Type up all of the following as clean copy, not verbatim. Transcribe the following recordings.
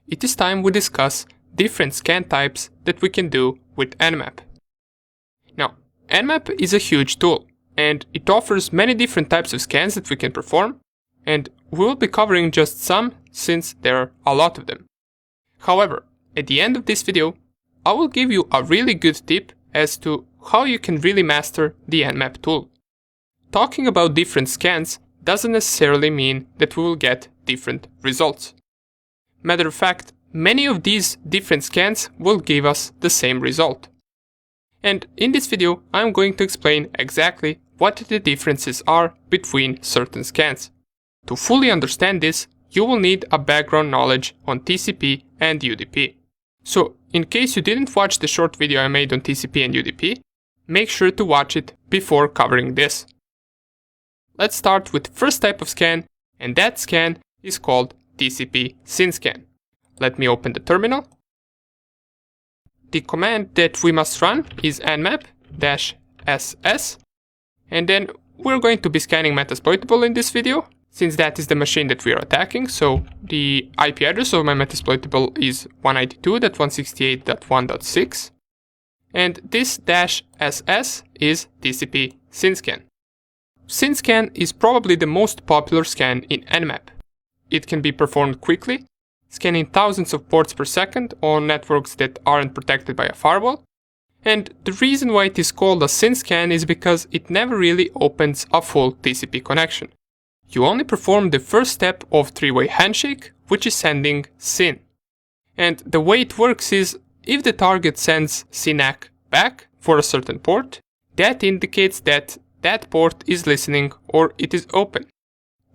it is time we discuss different scan types that we can do with Nmap. Now, Nmap is a huge tool, and it offers many different types of scans that we can perform, and we will be covering just some since there are a lot of them. However, at the end of this video, I will give you a really good tip as to how you can really master the Nmap tool. Talking about different scans doesn't necessarily mean that we will get different results. Matter of fact, many of these different scans will give us the same result. And in this video, I'm going to explain exactly what the differences are between certain scans. To fully understand this, you will need a background knowledge on TCP and UDP. So, in case you didn't watch the short video I made on TCP and UDP, make sure to watch it before covering this. Let's start with the first type of scan, and that scan is called TCP SYN scan. Let me open the terminal. The command that we must run is nmap-ss, and then we're going to be scanning Metasploitable in this video, since that is the machine that we are attacking. So the IP address of my Metasploitable is 192.168.1.6, and this -ss is TCP SYN scan. SYN scan is probably the most popular scan in Nmap. It can be performed quickly, scanning thousands of ports per second on networks that aren't protected by a firewall. And the reason why it is called a SYN scan is because it never really opens a full TCP connection. You only perform the first step of three-way handshake, which is sending SYN. And the way it works is, if the target sends SYN-ACK back for a certain port, that indicates that that port is listening or it is open.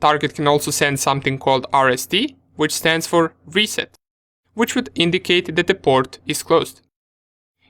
Target can also send something called RST, which stands for reset, which would indicate that the port is closed.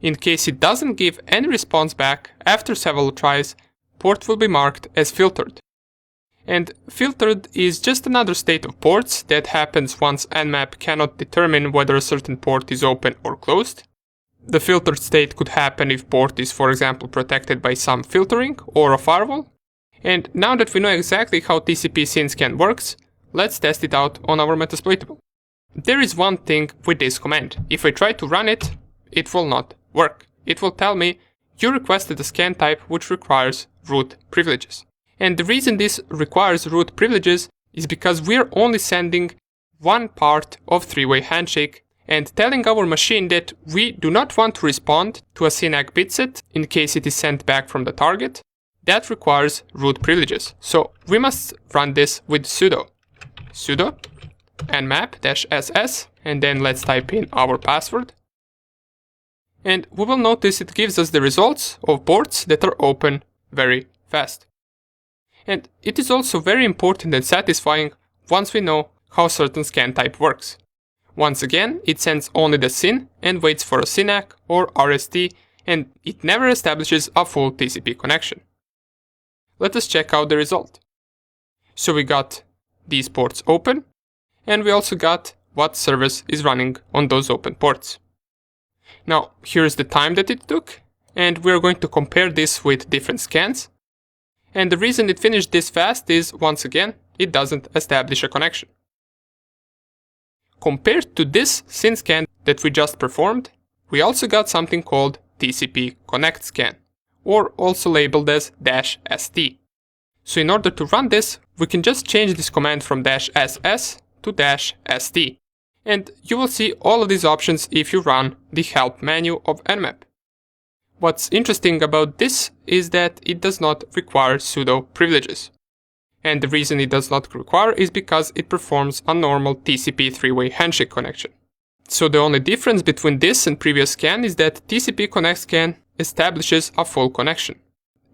In case it doesn't give any response back after several tries, port will be marked as filtered. And filtered is just another state of ports that happens once Nmap cannot determine whether a certain port is open or closed. The filtered state could happen if port is, for example, protected by some filtering or a firewall. And now that we know exactly how TCP SYN scan works, let's test it out on our Metasploitable. There is one thing with this command. If I try to run it, it will not work. It will tell me, you requested a scan type which requires root privileges. And the reason this requires root privileges is because we're only sending one part of three-way handshake and telling our machine that we do not want to respond to a SYN-ACK bitset in case it is sent back from the target. That requires root privileges. So we must run this with sudo nmap-ss, and then let's type in our password. And we will notice it gives us the results of ports that are open very fast. And it is also very important and satisfying once we know how certain scan type works. Once again, it sends only the SYN and waits for a SYN-ACK or RST, and it never establishes a full TCP connection. Let us check out the result. So we got these ports open, and we also got what service is running on those open ports. Now, here's the time that it took, and we're going to compare this with different scans. And the reason it finished this fast is, once again, it doesn't establish a connection. Compared to this SYN scan that we just performed, we also got something called TCP connect scan, or also labeled as -st. So in order to run this, we can just change this command from -ss to -st. And you will see all of these options if you run the help menu of Nmap. What's interesting about this is that it does not require sudo privileges. And the reason it does not require is because it performs a normal TCP three-way handshake connection. So the only difference between this and previous scan is that TCP connect scan establishes a full connection.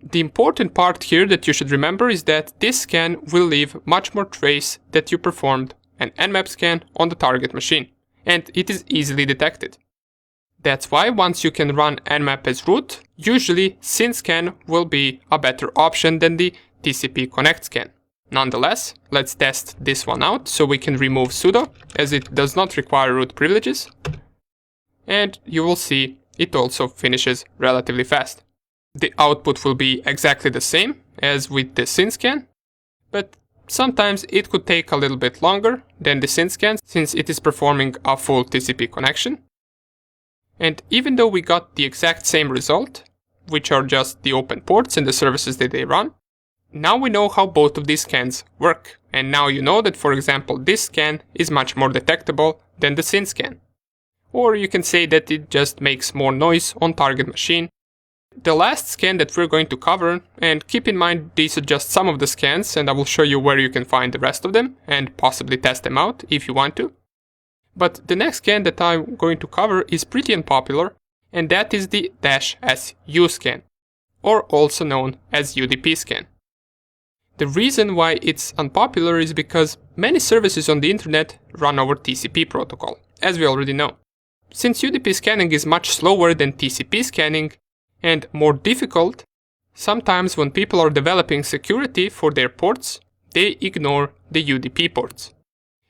The important part here that you should remember is that this scan will leave much more trace that you performed an Nmap scan on the target machine, and it is easily detected. That's why once you can run Nmap as root, usually SYN scan will be a better option than the TCP connect scan. Nonetheless, let's test this one out so we can remove sudo, as it does not require root privileges. And you will see it also finishes relatively fast. The output will be exactly the same as with the SYN scan, but Sometimes it could take a little bit longer than the SynScan since it is performing a full TCP connection. And even though we got the exact same result, which are just the open ports and the services that they run, now we know how both of these scans work. And now you know that, for example, this scan is much more detectable than the SynScan. Or you can say that it just makes more noise on target machine. The last scan that we're going to cover, and keep in mind these are just some of the scans, and I will show you where you can find the rest of them and possibly test them out if you want to. But the next scan that I'm going to cover is pretty unpopular, and that is the -SU scan, or also known as UDP scan. The reason why it's unpopular is because many services on the internet run over TCP protocol, as we already know. Since UDP scanning is much slower than TCP scanning and more difficult, sometimes when people are developing security for their ports, they ignore the UDP ports.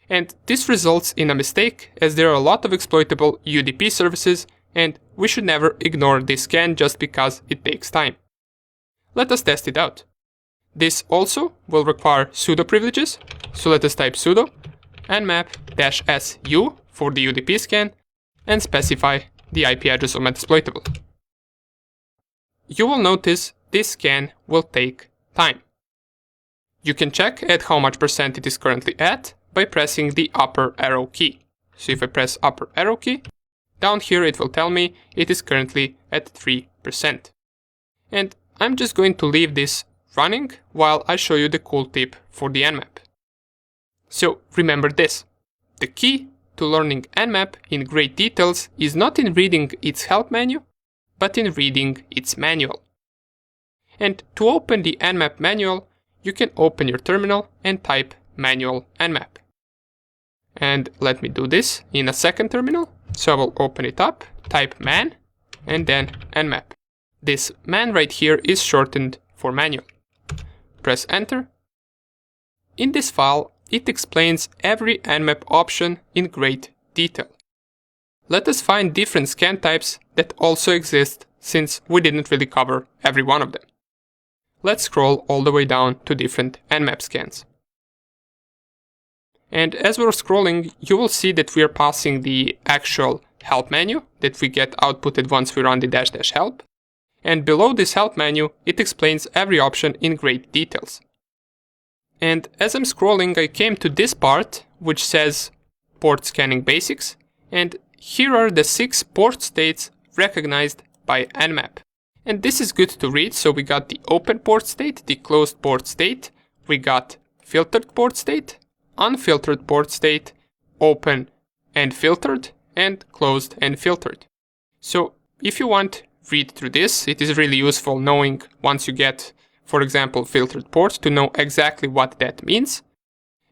And this results in a mistake, as there are a lot of exploitable UDP services, and we should never ignore this scan just because it takes time. Let us test it out. This also will require sudo privileges, so let us type sudo nmap-su for the UDP scan and specify the IP address of Metasploitable. You will notice this scan will take time. You can check at how much % it is currently at by pressing the upper arrow key. So if I press upper arrow key, down here it will tell me it is currently at 3%. And I'm just going to leave this running while I show you the cool tip for the Nmap. So remember this, the key to learning Nmap in great details is not in reading its help menu, but in reading its manual. And to open the Nmap manual, you can open your terminal and type manual Nmap. And let me do this in a second terminal, so I will open it up, type man, and then Nmap. This man right here is shortened for manual. Press enter. In this file, it explains every Nmap option in great detail. Let us find different scan types that also exist, since we didn't really cover every one of them. Let's scroll all the way down to different Nmap scans. And as we're scrolling, you will see that we are passing the actual help menu that we get outputted once we run the --help. And below this help menu, it explains every option in great details. And as I'm scrolling, I came to this part, which says port scanning basics, and here are the 6 port states recognized by Nmap. And this is good to read, so we got the open port state, the closed port state, we got filtered port state, unfiltered port state, open and filtered, and closed and filtered. So if you want, read through this. It is really useful knowing once you get, for example, filtered ports, to know exactly what that means.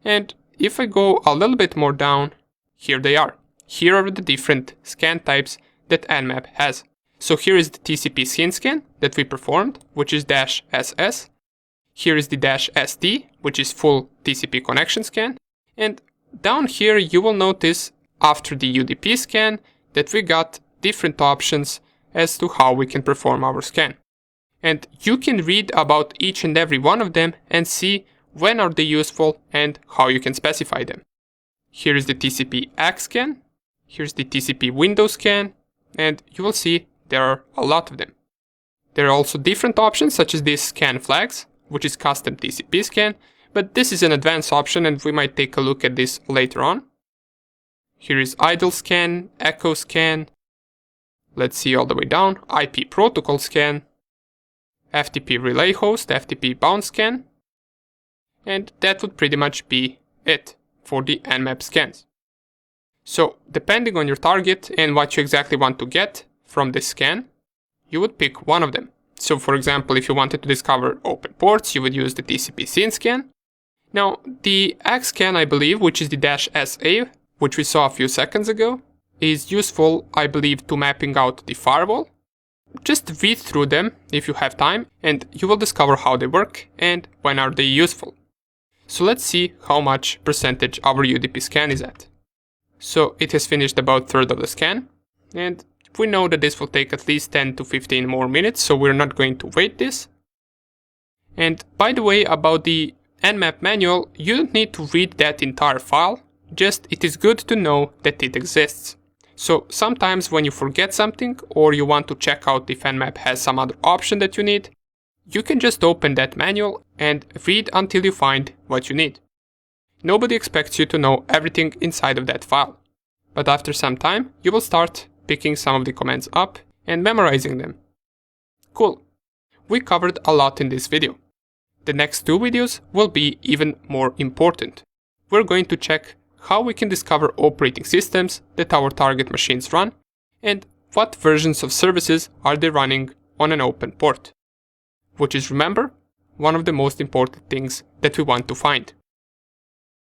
And if I go a little bit more down, here they are. Here are the different scan types that Nmap has. So here is the TCP SYN-scan that we performed, which is -SS. Here is the -SD, which is full TCP connection scan. And down here you will notice, after the UDP scan, that we got different options as to how we can perform our scan. And you can read about each and every one of them and see when are they useful and how you can specify them. Here is the TCP ACK scan, here's the TCP Windows scan, and you will see there are a lot of them. There are also different options such as this scan flags, which is custom TCP scan, but this is an advanced option and we might take a look at this later on. Here is idle scan, echo scan, let's see all the way down, IP protocol scan, FTP relay host, FTP bound scan, and that would pretty much be it for the Nmap scans. So depending on your target and what you exactly want to get from this scan, you would pick one of them. So for example, if you wanted to discover open ports, you would use the TCP SYN-scan. Now the ACK scan, I believe, which is the -SA, which we saw a few seconds ago, is useful, I believe, to mapping out the firewall. Just read through them if you have time, and you will discover how they work and when are they useful. So let's see how much percentage our UDP scan is at. So it has finished about a third of the scan, and we know that this will take at least 10 to 15 more minutes, so we're not going to wait this. And by the way, about the Nmap manual, you don't need to read that entire file, just it is good to know that it exists. So sometimes when you forget something or you want to check out if Nmap has some other option that you need, you can just open that manual and read until you find what you need. Nobody expects you to know everything inside of that file, but after some time you will start picking some of the commands up and memorizing them. Cool. We covered a lot in this video. The next two videos will be even more important. We're going to check how we can discover operating systems that our target machines run and what versions of services are they running on an open port. Which is, remember, one of the most important things that we want to find.